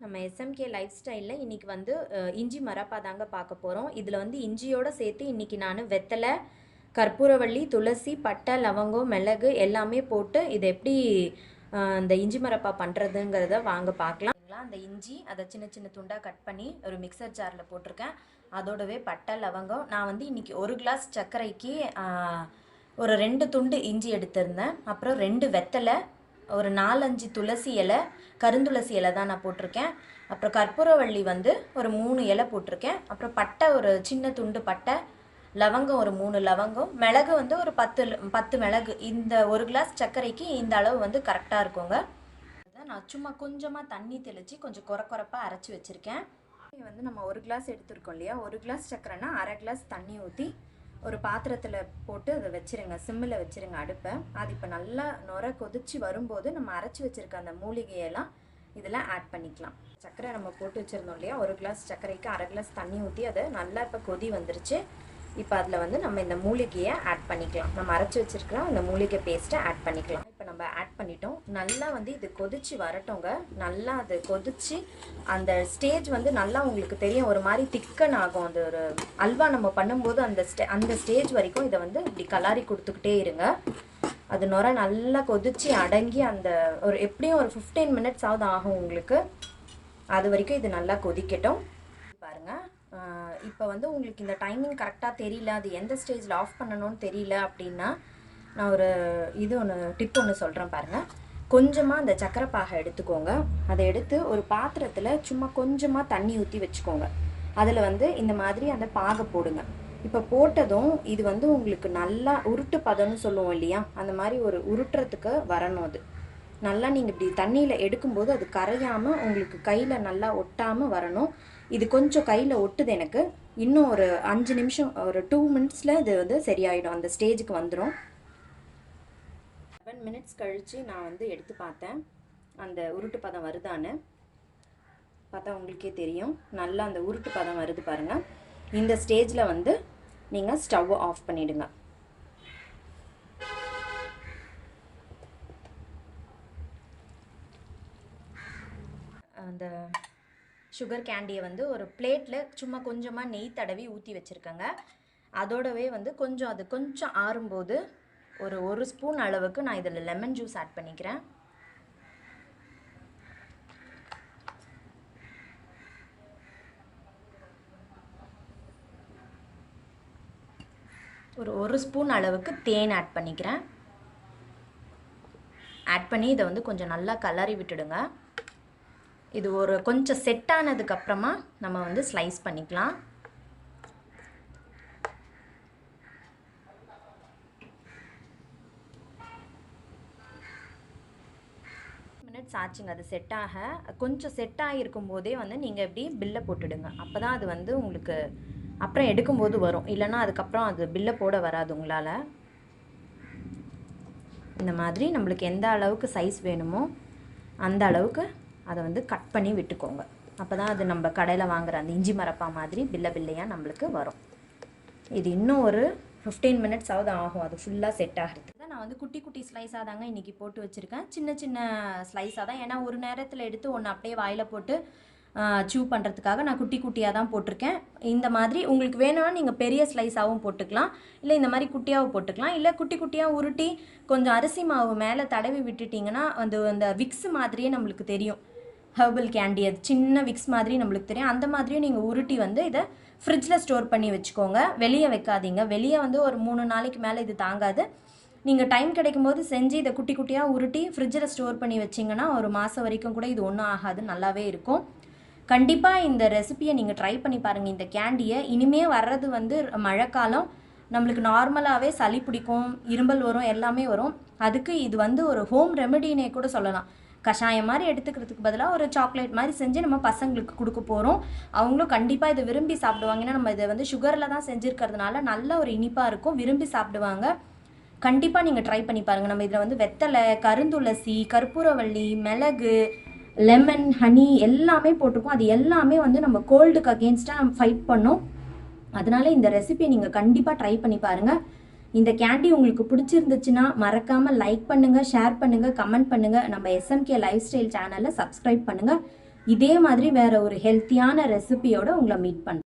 நம்ம SMK life ஸ்டைலில் இன்றைக்கி வந்து இஞ்சி மரப்பா தாங்க பார்க்க போகிறோம். இதில் வந்து இஞ்சியோடு சேர்த்து இன்றைக்கி நான் வெத்தலை, கற்பூரவள்ளி, துளசி, பட்டை, லவங்கம், மிளகு எல்லாமே போட்டு இது எப்படி இந்த இஞ்சி மரப்பா பண்ணுறதுங்கிறத வாங்க பார்க்கலாம். அந்த இஞ்சி அதை சின்ன சின்ன துண்டாக கட் பண்ணி ஒரு மிக்சர் ஜாரில் போட்டிருக்கேன். அதோடவே பட்டை, லவங்கம். நான் வந்து இன்றைக்கி 1 கிளாஸ் சர்க்கரைக்கு ஒரு 2 துண்டு இஞ்சி எடுத்திருந்தேன். அப்புறம் 2 வெத்தலை, ஒரு 4-5 துளசி இலை, கருந்துளசி இலை தான் நான் போட்டிருக்கேன். அப்புறம் கற்பூரவள்ளி வந்து ஒரு 3 இலை போட்டிருக்கேன். அப்புறம் பட்டை ஒரு சின்ன துண்டு பட்டை, லவங்கம் ஒரு 3 லவங்கம், மிளகு வந்து ஒரு 10 மிளகு. இந்த 1 கிளாஸ் சர்க்கரைக்கு இந்த அளவு வந்து கரெக்டாக இருக்குங்க. நான் சும்மா கொஞ்சமாக தண்ணி தெளித்து கொஞ்சம் கொரப்பாக அரைச்சி வச்சுருக்கேன். வந்து நம்ம 1 கிளாஸ் எடுத்துருக்கோம் இல்லையா, 1 கிளாஸ் சர்க்கரைனா 1/2 கிளாஸ் தண்ணி ஊற்றி ஒரு பாத்திரத்தில் போட்டு அதை வச்சுருங்க, சிம்மில் வச்சுருங்க அடுப்பை. அது இப்போ நல்லா நுர கொதிச்சு வரும்போது நம்ம அரைச்சி வச்சுருக்க அந்த மூலிகையெல்லாம் இதெல்லாம் ஆட் பண்ணிக்கலாம். சர்க்கரை நம்ம போட்டு வச்சுருந்தோம் இல்லையா, 1 கிளாஸ் சர்க்கரைக்கு 1/2 கிளாஸ் தண்ணி ஊற்றி அதை நல்லா இப்போ கொதி வந்துருச்சு. இப்போ அதில் வந்து நம்ம இந்த மூலிகையை ஆட் பண்ணிக்கலாம். நம்ம அரைச்சி வச்சுருக்கிறோம் அந்த மூலிகை பேஸ்ட்டை ஆட் பண்ணிக்கலாம். இப்போ நம்ம ஆட் பண்ணிட்டோம். நல்லா வந்து இது கொதிச்சு வரட்டோங்க. நல்லா அது கொதிச்சு அந்த ஸ்டேஜ் வந்து நல்லா உங்களுக்கு தெரியும், ஒரு மாதிரி திக்கன் ஆகும். அது ஒரு அல்வா நம்ம பண்ணும்போது அந்த ஸ்டேஜ் வரைக்கும் இதை வந்து இப்படி கலாரி கொடுத்துக்கிட்டே இருங்க. அது நுர நல்லா கொதிச்சு அடங்கி அந்த ஒரு எப்படியும் ஒரு 15 மினிட்ஸ் ஆகுது ஆகும் உங்களுக்கு. அது வரைக்கும் இது நல்லா கொதிக்கட்டும். பாருங்கள், இப்போ வந்து உங்களுக்கு இந்த டைமிங் கரெக்டாக தெரியல, அது எந்த ஸ்டேஜில் ஆஃப் பண்ணணும்னு தெரியல அப்படின்னா நான் ஒரு டிப் ஒன்று சொல்கிறேன் பாருங்கள். கொஞ்சமாக அந்த சக்கரை பாகை எடுத்துக்கோங்க. அதை எடுத்து ஒரு பாத்திரத்தில் சும்மா கொஞ்சமாக தண்ணி ஊற்றி வச்சுக்கோங்க. அதில் வந்து இந்த மாதிரி அந்த பாகை போடுங்க. இப்போ போட்டதும் இது வந்து உங்களுக்கு நல்லா உருட்டு பதம்னு சொல்லுவோம் இல்லையா, அந்த மாதிரி ஒரு உருட்டுறதுக்கு வரணும். அது நல்லா நீங்கள் இப்படி தண்ணியில் எடுக்கும்போது அது கரையாமல் உங்களுக்கு கையில் நல்லா ஒட்டாமல் வரணும். இது கொஞ்சம் கையில் ஒட்டுது எனக்கு. இன்னும் ஒரு 5 நிமிஷம், ஒரு 2 மினிட்ஸில் இது வந்து சரியாயிடும், அந்த ஸ்டேஜுக்கு வந்துடும். 7 மினிட்ஸ் கழித்து நான் வந்து எடுத்து பார்த்தேன், அந்த உருட்டு பதம் வருதான்னு பார்த்தா உங்களுக்கே தெரியும். நல்லா அந்த உருட்டு பதம் வருது பாருங்கள். இந்த ஸ்டேஜில் வந்து நீங்கள் ஸ்டவ்வை ஆஃப் பண்ணிவிடுங்க. அந்த சுகர் கேண்டியை வந்து ஒரு பிளேட்டில் சும்மா கொஞ்சமாக நெய் தடவி ஊற்றி வச்சுருக்கேங்க. அதோடவே வந்து அது கொஞ்சம் ஆறும்போது ஒரு ஸ்பூன் அளவுக்கு நான் இதில் லெமன் ஜூஸ் ஆட் பண்ணிக்கிறேன். ஒரு ஸ்பூன் அளவுக்கு தேன் ஆட் பண்ணிக்கிறேன். ஆட் பண்ணி இதை வந்து கொஞ்சம் நல்லா கலரி விட்டுடுங்க. இது ஒரு கொஞ்சம் செட் ஆனதுக்கப்புறமா நம்ம வந்து ஸ்லைஸ் பண்ணிக்கலாம். மினிட்ஸ் ஆச்சுங்க அது செட் ஆக. கொஞ்சம் செட் ஆகிருக்கும் போதே வந்து நீங்கள் எப்படி பில்லை போட்டுடுங்க. அப்போ தான் அது வந்து உங்களுக்கு அப்புறம் எடுக்கும்போது வரும். இல்லைன்னா அதுக்கப்புறம் அது பில்லை போட வராது உங்களால். இந்த மாதிரி நம்மளுக்கு எந்த அளவுக்கு சைஸ் வேணுமோ அந்த அளவுக்கு அதை வந்து கட் பண்ணி விட்டுக்கோங்க. அப்போ தான் அது நம்ம கடையில் வாங்குகிற அந்த இஞ்சி மரப்பா மாதிரி பில்லையாக நம்மளுக்கு வரும். இது இன்னும் ஒரு 15 மினிட்ஸ் ஆகும் அது ஃபுல்லாக செட் ஆகிறது. நான் வந்து குட்டி குட்டி ஸ்லைஸாக தாங்க இன்றைக்கி போட்டு வச்சுருக்கேன். சின்ன சின்ன ஸ்லைஸாக தான், ஏன்னா ஒரு நேரத்தில் எடுத்து ஒன்று அப்படியே வாயில் போட்டு சூ பண்ணுறதுக்காக நான் குட்டி குட்டியாக தான் போட்டிருக்கேன். இந்த மாதிரி உங்களுக்கு வேணும்னா நீங்கள் பெரிய ஸ்லைஸாகவும் போட்டுக்கலாம், இல்லை இந்த மாதிரி குட்டியாகவும் போட்டுக்கலாம். இல்லை குட்டி குட்டியாக உருட்டி கொஞ்சம் அரிசி மாவு மேலே தடவி விட்டுட்டிங்கன்னா அந்த விக்ஸ் மாதிரியே நம்மளுக்கு தெரியும். ஹெர்பல் கேண்டி அது சின்ன விக்ஸ் மாதிரி நம்மளுக்கு தெரியும். அந்த மாதிரியும் நீங்கள் உருட்டி வந்து இதை ஃப்ரிட்ஜில் ஸ்டோர் பண்ணி வச்சுக்கோங்க. வெளியே வைக்காதீங்க. வெளியே வந்து ஒரு 3 நாளைக்கு மேலே இது தாங்காது. நீங்கள் டைம் கிடைக்கும் போது செஞ்சு இதை குட்டி குட்டியாக உருட்டி ஃப்ரிட்ஜில் ஸ்டோர் பண்ணி வச்சிங்கன்னா ஒரு மாதம் வரைக்கும் கூட இது ஒன்றும் ஆகாது, நல்லாவே இருக்கும். கண்டிப்பாக இந்த ரெசிபியை நீங்கள் ட்ரை பண்ணி பாருங்கள். இந்த கேண்டியை இனிமேல் வர்றது வந்து மழைக்காலம், நம்மளுக்கு நார்மலாகவே சளி பிடிக்கும், இரும்பல் வரும், எல்லாமே வரும். அதுக்கு இது வந்து ஒரு ஹோம் ரெமெடினே கூட சொல்லலாம். கஷாயம் மாதிரி எடுத்துக்கிறதுக்கு பதிலாக ஒரு சாக்லேட் மாதிரி செஞ்சு நம்ம பசங்களுக்கு கொடுக்க போகிறோம். அவங்களும் கண்டிப்பாக இதை விரும்பி சாப்பிடுவாங்க. ஏன்னா நம்ம இதை வந்து சுகரில் தான் செஞ்சுருக்கிறதுனால நல்ல ஒரு இனிப்பாக இருக்கும், விரும்பி சாப்பிடுவாங்க. கண்டிப்பாக நீங்கள் ட்ரை பண்ணி பாருங்கள். நம்ம இதில் வந்து வெத்தலை, கருந்துளசி, கற்பூரவள்ளி, மிளகு, லெமன், ஹனி எல்லாமே போட்டிருக்கோம். அது எல்லாமே வந்து நம்ம கோல்டுக்கு அகெயின்ஸ்டாக நம்ம ஃபைட் பண்ணோம். அதனால இந்த ரெசிபியை நீங்கள் கண்டிப்பாக ட்ரை பண்ணி பாருங்கள். இந்த கேண்டி உங்களுக்கு பிடிச்சிருந்துச்சுன்னா மறக்காமல் லைக் பண்ணுங்கள், ஷேர் பண்ணுங்கள், கமெண்ட் பண்ணுங்கள். நம்ம எஸ்எம்கே லைஃப் ஸ்டைல் சேனலை சப்ஸ்கிரைப் பண்ணுங்கள். இதே மாதிரி வேறு ஒரு ஹெல்த்தியான ரெசிபியோடு உங்களை மீட் பண்ணுறேன்.